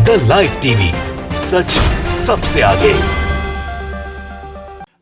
The live TV, सच सबसे आगे।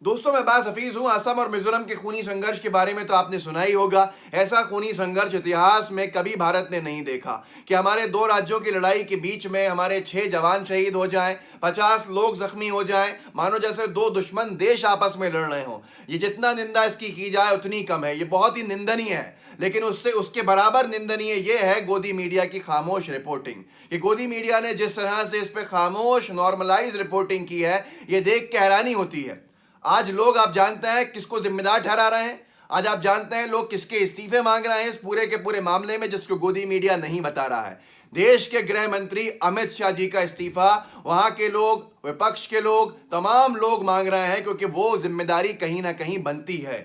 दोस्तों, मैं बास हफीज हूं। असम और मिजोरम के खूनी संघर्ष के बारे में तो आपने सुना ही होगा। ऐसा खूनी संघर्ष इतिहास में कभी भारत ने नहीं देखा कि हमारे दो राज्यों की लड़ाई के बीच में हमारे 6 जवान शहीद हो जाएं, 50 लोग जख्मी हो जाएं, मानो जैसे दो दुश्मन देश आपस में लड़ रहे हों। ये जितना निंदा इसकी की जाए उतनी कम है। ये बहुत ही निंदनीय है। लेकिन उसके बराबर निंदनीय ये है गोदी मीडिया की खामोश रिपोर्टिंग। कि गोदी मीडिया ने जिस तरह से इस पर खामोश नॉर्मलाइज रिपोर्टिंग की है, ये देख के हैरानी होती है। आज लोग, आप जानते हैं, किसको जिम्मेदार ठहरा रहे हैं। आज आप जानते हैं लोग किसके इस्तीफे मांग रहे हैं इस पूरे के पूरे मामले में, जिसको गोदी मीडिया नहीं बता रहा है। देश के गृह मंत्री अमित शाह जी का इस्तीफा वहां के लोग, विपक्ष के लोग, तमाम लोग मांग रहे हैं, क्योंकि वो जिम्मेदारी कहीं ना कहीं बनती है।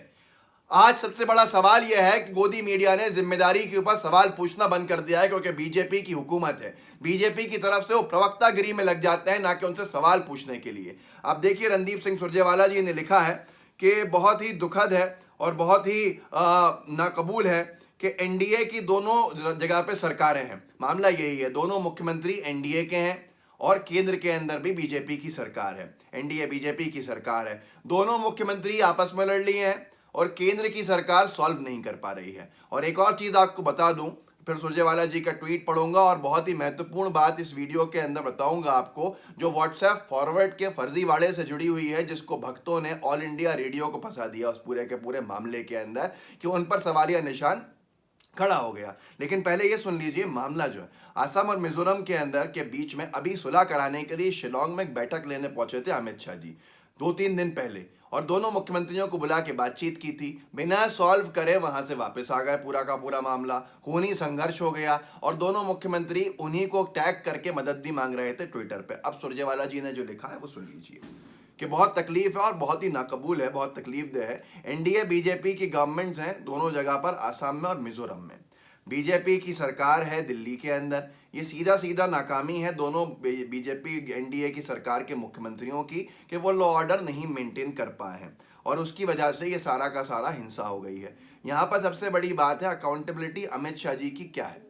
आज सबसे बड़ा सवाल यह है कि गोदी मीडिया ने जिम्मेदारी के ऊपर सवाल पूछना बंद कर दिया है, क्योंकि बीजेपी की हुकूमत है। बीजेपी की तरफ से वो प्रवक्तागिरी में लग जाते हैं, ना कि उनसे सवाल पूछने के लिए। आप देखिए, रणदीप सिंह सुरजेवाला जी ने लिखा है कि बहुत ही दुखद है और बहुत ही नाकबूल है कि एनडीए की दोनों जगह पे सरकारें हैं। मामला यही है, दोनों मुख्यमंत्री एनडीए के हैं और केंद्र के अंदर भी बीजेपी की सरकार है। एनडीए बीजेपी की सरकार है। दोनों मुख्यमंत्री आपस में लड़ लिए हैं और केंद्र की सरकार सॉल्व नहीं कर पा रही है। और एक और चीज़ आपको बता दूं, फिर सुरजेवाला जी का ट्वीट पढ़ूंगा और बहुत ही महत्वपूर्ण बात इस वीडियो के अंदर बताऊंगा आपको, जो व्हाट्सएप फॉरवर्ड के फर्जीवाड़े से जुड़ी हुई है, जिसको भक्तों ने ऑल इंडिया रेडियो को फंसा दिया उस पूरे के पूरे मामले के अंदर, कि उन पर सवालिया निशान खड़ा हो गया। लेकिन पहले ये सुन लीजिए, मामला जो है असम और मिजोरम के अंदर के बीच में अभी सुलह कराने के लिए शिलोंग में एक बैठक लेने पहुंचे थे अमित शाह जी 2-3 दिन पहले, और दोनों मुख्यमंत्रियों को बुला के बातचीत की थी। बिना सॉल्व करे वहां से वापस आ गए। पूरा का पूरा मामला खूनी संघर्ष हो गया और दोनों मुख्यमंत्री उन्हीं को टैग करके मदद भी मांग रहे थे ट्विटर पे। अब सुरजेवाला जी ने जो लिखा है वो सुन लीजिए कि बहुत तकलीफ है और बहुत ही नाकबूल है, बहुत तकलीफदेह है। एनडीए बीजेपी की गवर्नमेंट्स हैं दोनों जगह पर, आसाम में और मिजोरम में। बीजेपी की सरकार है दिल्ली के अंदर। ये सीधा सीधा नाकामी है दोनों बीजेपी एनडीए की सरकार के मुख्यमंत्रियों की, कि वो लॉ ऑर्डर नहीं मेंटेन कर पाए हैं और उसकी वजह से ये सारा का सारा हिंसा हो गई है। यहाँ पर सबसे बड़ी बात है अकाउंटेबिलिटी अमित शाह जी की क्या है।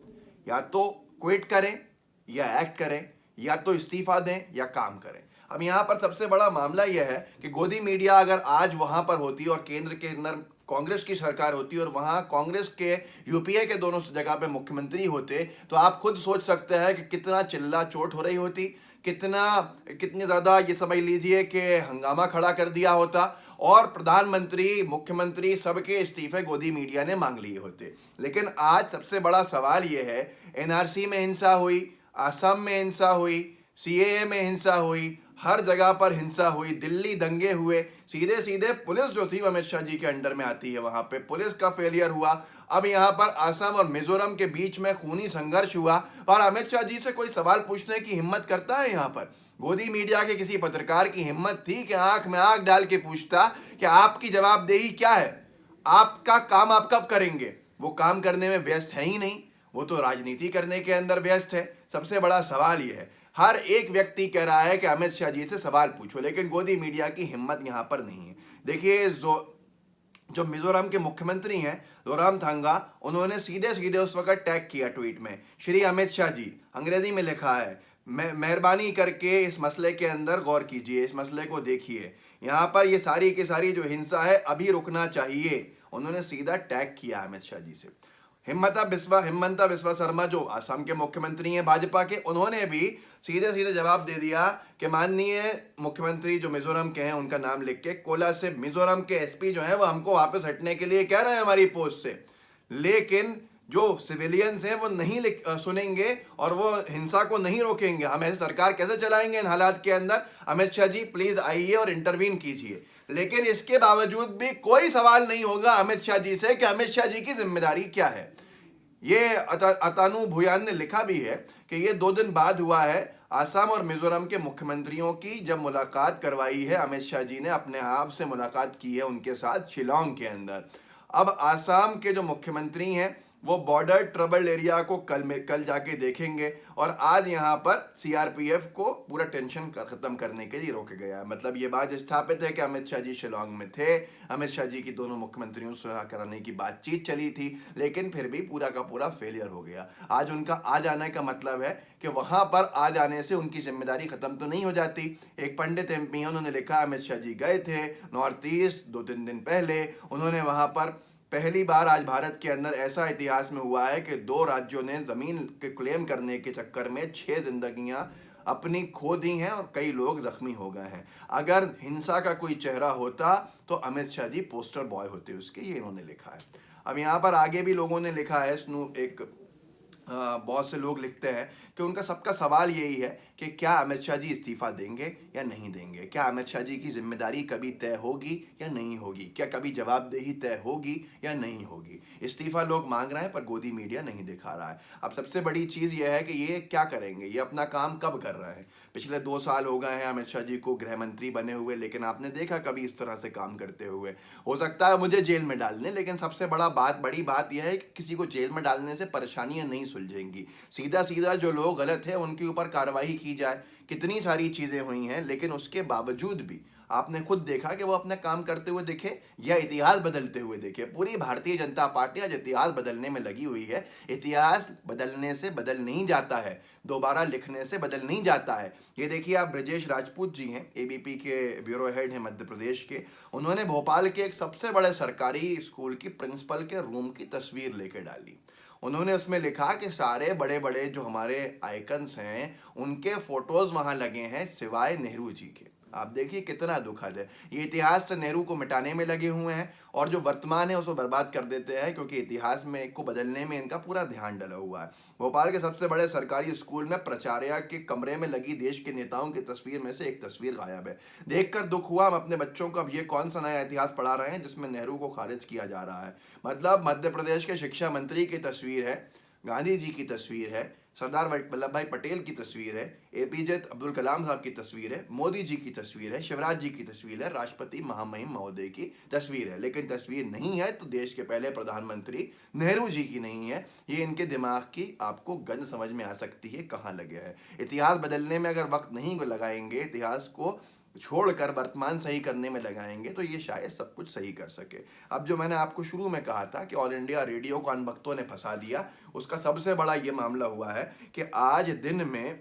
या तो क्विट करें या एक्ट करें, या तो इस्तीफा दें या काम करें। अब यहाँ पर सबसे बड़ा मामला यह है कि गोदी मीडिया अगर आज वहाँ पर होती और केंद्र के अंदर कांग्रेस की सरकार होती और वहाँ कांग्रेस के यूपीए के दोनों जगह पे मुख्यमंत्री होते, तो आप खुद सोच सकते हैं कि कितना चिल्ला चोट हो रही होती, कितनी ज़्यादा ये समझ लीजिए कि हंगामा खड़ा कर दिया होता और प्रधानमंत्री, मुख्यमंत्री सबके इस्तीफे गोदी मीडिया ने मांग लिए होते। लेकिन आज सबसे बड़ा सवाल ये है, एनआरसी में हिंसा हुई, असम में हिंसा हुई, सीएए में हिंसा हुई, हर जगह पर हिंसा हुई, दिल्ली दंगे हुए, सीधे सीधे पुलिस जो थी अमित शाह जी के अंडर में आती है, वहां पे पुलिस का फेलियर हुआ। अब यहाँ पर असम और मिजोरम के बीच में खूनी संघर्ष हुआ और अमित शाह जी से कोई सवाल पूछने की हिम्मत करता है? यहाँ पर गोदी मीडिया के किसी पत्रकार की हिम्मत थी कि आंख में आंख डाल के पूछता कि आपकी जवाबदेही क्या है, आपका काम आप कब करेंगे? वो काम करने में व्यस्त है ही नहीं, वो तो राजनीति करने के अंदर व्यस्त है। सबसे बड़ा सवाल ये है, हर एक व्यक्ति कह रहा है कि अमित शाह जी से सवाल पूछो, लेकिन गोदी मीडिया की हिम्मत यहाँ पर नहीं है। देखिए, जो मिजोरम के मुख्यमंत्री हैं जोरामथंगा, उन्होंने सीधे सीधे उस वक्त टैग किया ट्वीट में, श्री अमित शाह जी, अंग्रेजी में लिखा है, मेहरबानी करके इस मसले के अंदर गौर कीजिए, इस मसले को देखिए, यहाँ पर ये सारी की सारी जो हिंसा है अभी रुकना चाहिए। उन्होंने सीधा टैग किया अमित शाह जी से। हिमंता बिस्वा शर्मा जो असम के मुख्यमंत्री हैं भाजपा के, उन्होंने भी सीधे सीधे जवाब दे दिया कि माननीय मुख्यमंत्री जो मिजोरम के हैं उनका नाम लिख के, कोला से मिजोरम के एसपी जो हैं वो हमको वापस हटने के लिए कह रहे हैं हमारी पोस्ट से, लेकिन जो सिविलियंस हैं वो नहीं सुनेंगे और वो हिंसा को नहीं रोकेंगे। हम ऐसे सरकार कैसे चलाएंगे इन हालात के अंदर? अमित शाह जी प्लीज आइए और इंटरवीन कीजिए। लेकिन इसके बावजूद भी कोई सवाल नहीं होगा अमित शाह जी से कि अमित शाह जी की जिम्मेदारी क्या है। ये अतानु भुयान ने लिखा भी है कि ये 2 दिन बाद हुआ है, असम और मिजोरम के मुख्यमंत्रियों की जब मुलाकात करवाई है अमित शाह जी ने, अपने आप से मुलाकात की है उनके साथ शिलोंग के अंदर। अब आसाम के जो मुख्यमंत्री हैं वो बॉर्डर ट्रबल एरिया को कल जाके देखेंगे। और आज यहाँ पर सीआरपीएफ को पूरा टेंशन खत्म करने के लिए रोके गया है। मतलब ये बात स्थापित है कि अमित शाह जी शिलोंग में थे, अमित शाह जी की दोनों मुख्यमंत्रियों से सुलह कराने की बातचीत चली थी, लेकिन फिर भी पूरा का पूरा फेलियर हो गया। आज उनका आ जाने का मतलब है कि वहां पर आ जाने से उनकी जिम्मेदारी खत्म तो नहीं हो जाती। एक पंडित एमपी है, उन्होंने लिखा अमित शाह जी गए थे नॉर्थ ईस्ट 2-3 दिन पहले। उन्होंने वहां पर पहली बार आज भारत के अंदर ऐसा इतिहास में हुआ है कि 2 राज्यों ने जमीन के क्लेम करने के चक्कर में 6 जिंदगियां अपनी खो दी हैं और कई लोग जख्मी हो गए हैं। अगर हिंसा का कोई चेहरा होता तो अमित शाह जी पोस्टर बॉय होते उसके, ये इन्होंने लिखा है। अब यहाँ पर आगे भी लोगों ने लिखा है, बहुत से लोग लिखते हैं कि उनका सबका सवाल यही है कि क्या अमित शाह जी इस्तीफा देंगे या नहीं देंगे, क्या अमित शाह जी की जिम्मेदारी कभी तय होगी या नहीं होगी, क्या कभी जवाबदेही तय होगी या नहीं होगी। इस्तीफा लोग मांग रहे हैं पर गोदी मीडिया नहीं दिखा रहा है। अब सबसे बड़ी चीज़ यह है कि ये क्या करेंगे, ये अपना काम कब कर रहे हैं। पिछले 2 साल हो गए हैं अमित शाह जी को गृह मंत्री बने हुए, लेकिन आपने देखा कभी इस तरह से काम करते हुए। हो सकता है मुझे जेल में डाल दें, लेकिन सबसे बड़ी बात यह है कि किसी को जेल में डालने से परेशानियां नहीं सुलझेंगी। सीधा सीधा जो लोग गलत है उनके ऊपर कार्रवाई की जाए। कितनी सारी चीज़ें हुई हैं, लेकिन उसके बावजूद भी आपने खुद देखा कि वो अपना काम करते हुए दिखे या इतिहास बदलते हुए दिखे। पूरी भारतीय जनता पार्टी आज इतिहास बदलने में लगी हुई है। इतिहास बदलने से बदल नहीं जाता है, दोबारा लिखने से बदल नहीं जाता है। ये देखिए, आप ब्रजेश राजपूत जी हैं, एबीपी के ब्यूरो हेड हैं मध्य प्रदेश के। उन्होंने भोपाल के एक सबसे बड़े सरकारी स्कूल की प्रिंसिपल के रूम की तस्वीर लेके डाली। उन्होंने उसमें लिखा कि सारे बड़े बड़े जो हमारे आइकन्स हैं उनके फोटोज वहां लगे हैं सिवाय नेहरू जी के। आप देखिए कितना दुखद है। ये इतिहास से नेहरू को मिटाने में लगे हुए हैं और जो वर्तमान है उसको बर्बाद कर देते हैं, क्योंकि इतिहास में को बदलने में इनका पूरा ध्यान डला हुआ है। भोपाल के सबसे बड़े सरकारी स्कूल में प्राचार्य के कमरे में लगी देश के नेताओं की तस्वीर में से एक तस्वीर गायब है। देखकर दुख हुआ। हम अपने बच्चों को अब ये कौन सा नया इतिहास पढ़ा रहे हैं जिसमें नेहरू को खारिज किया जा रहा है। मतलब मध्य प्रदेश के शिक्षा मंत्री की तस्वीर है, गांधी जी की तस्वीर है, सरदार वल्लभ भाई पटेल की तस्वीर है, एपीजे अब्दुल कलाम साहब की तस्वीर है, मोदी जी की तस्वीर है, शिवराज जी की तस्वीर है, राष्ट्रपति महामहिम महोदय की तस्वीर है। लेकिन तस्वीर नहीं है तो देश के पहले प्रधानमंत्री नेहरू जी की नहीं है। ये इनके दिमाग की आपको गंज समझ में आ सकती है कहाँ लगे है। इतिहास बदलने में अगर वक्त नहीं लगाएंगे, इतिहास को छोड़कर वर्तमान सही करने में लगाएंगे, तो ये शायद सब कुछ सही कर सके। अब जो मैंने आपको शुरू में कहा था कि ऑल इंडिया रेडियो को अनभक्तों ने फंसा दिया, उसका सबसे बड़ा ये मामला हुआ है कि आज दिन में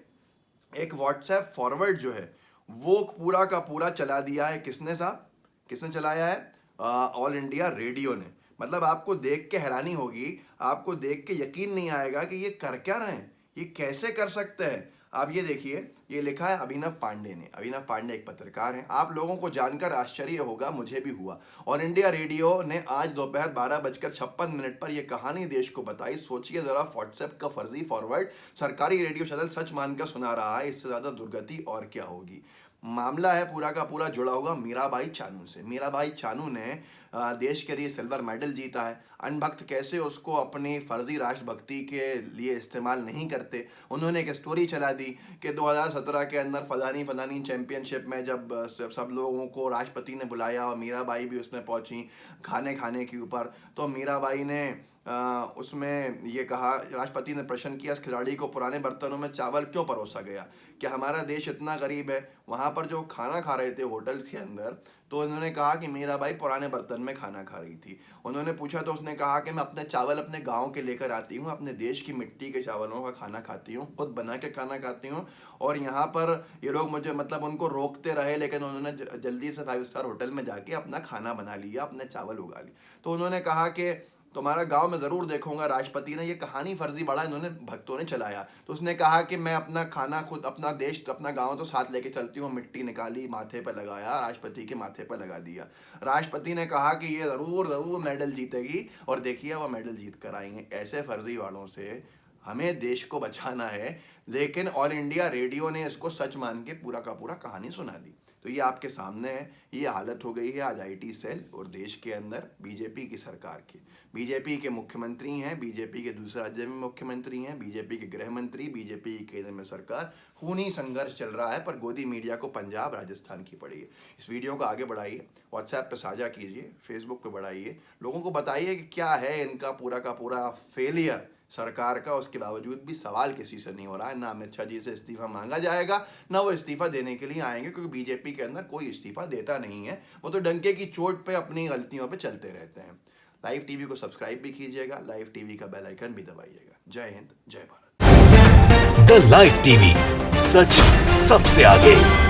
एक व्हाट्सएप फॉरवर्ड जो है वो पूरा का पूरा चला दिया है। किसने साहब, किसने चलाया है? ऑल इंडिया रेडियो ने। मतलब आपको देख के हैरानी होगी, आपको देख के यकीन नहीं आएगा कि ये कर क्या रहे हैं, ये कैसे कर सकते हैं। आप ये देखिए, ये लिखा है अभिनव पांडे ने। अभिनव पांडे एक पत्रकार हैं। आप लोगों को जानकर आश्चर्य होगा, मुझे भी हुआ। और इंडिया रेडियो ने आज दोपहर 12:56 पर यह कहानी देश को बताई। सोचिए जरा, व्हाट्सएप का फर्जी फॉरवर्ड सरकारी रेडियो चैनल सच मानकर सुना रहा है, इससे ज़्यादा दुर्गति और क्या होगी। मामला है पूरा का पूरा जुड़ा हुआ मीराबाई चानू से। मीराबाई चानू ने देश के लिए सिल्वर मेडल जीता है। अनभक्त कैसे उसको अपनी फर्जी राष्ट्रभक्ति के लिए इस्तेमाल नहीं करते। उन्होंने एक स्टोरी चला दी कि 2017 के अंदर फलानी चैंपियनशिप में जब सब लोगों को राष्ट्रपति ने बुलाया और मीराबाई भी उसमें पहुंची खाने के ऊपर, तो मीराबाई ने उसमें ये कहा, राष्ट्रपति ने प्रश्न किया इस खिलाड़ी को पुराने बर्तनों में चावल क्यों परोसा गया, क्या हमारा देश इतना गरीब है। वहाँ पर जो खाना खा रहे थे होटल के अंदर, तो उन्होंने कहा कि मीराबाई पुराने बर्तन में खाना खा रही थी। उन्होंने पूछा तो उसने कहा कि मैं अपने चावल अपने गांव के लेकर आती हूँ, अपने देश की मिट्टी के चावलों का खाना खाती हूँ, खुद बना के खाना खाती हूँ। और यहाँ पर ये लोग मुझे मतलब उनको रोकते रहे, लेकिन उन्होंने जल्दी से 5 स्टार होटल में जाके अपना खाना बना लिया, अपने चावल उगा लिए। तो उन्होंने कहा कि तुम्हारा गांव में ज़रूर देखूंगा। राष्ट्रपति ने ये कहानी फर्जी बड़ा इन्होंने भक्तों ने चलाया। तो उसने कहा कि मैं अपना खाना खुद, अपना देश, अपना गांव तो साथ लेके चलती हूँ। मिट्टी निकाली, माथे पर लगाया, राष्ट्रपति के माथे पर लगा दिया। राष्ट्रपति ने कहा कि ये ज़रूर मेडल जीतेगी, और देखिए वो मेडल जीत कर आएंगे। ऐसे फर्जी वालों से हमें देश को बचाना है, लेकिन ऑल इंडिया रेडियो ने इसको सच मान के पूरा का पूरा कहानी सुना दी। तो ये आपके सामने है, ये हालत हो गई है आज आईटी सेल और देश के अंदर बीजेपी की सरकार की। बीजेपी के मुख्यमंत्री हैं, बीजेपी के दूसरे राज्य में मुख्यमंत्री हैं, बीजेपी के गृह मंत्री, बीजेपी की केंद्र में सरकार, खूनी संघर्ष चल रहा है। पर गोदी मीडिया को पंजाब राजस्थान की पड़ी है। इस वीडियो को आगे बढ़ाइए, व्हाट्सएप पे साझा कीजिए, फेसबुक पे बढ़ाइए, लोगों को बताइए कि क्या है इनका पूरा का पूरा फेलियर सरकार का। उसके बावजूद भी सवाल किसी से नहीं हो रहा है, ना अमित शाह जी से इस्तीफा मांगा जाएगा, ना वो इस्तीफा देने के लिए आएंगे, क्योंकि बीजेपी के अंदर कोई इस्तीफा देता नहीं है। वो तो डंके की चोट पे अपनी गलतियों पे चलते रहते हैं। लाइव टीवी को सब्सक्राइब भी कीजिएगा, लाइव टीवी का बेल आइकन भी दबाइएगा। जय हिंद, जय भारत। द लाइव टीवी, सच सबसे आगे।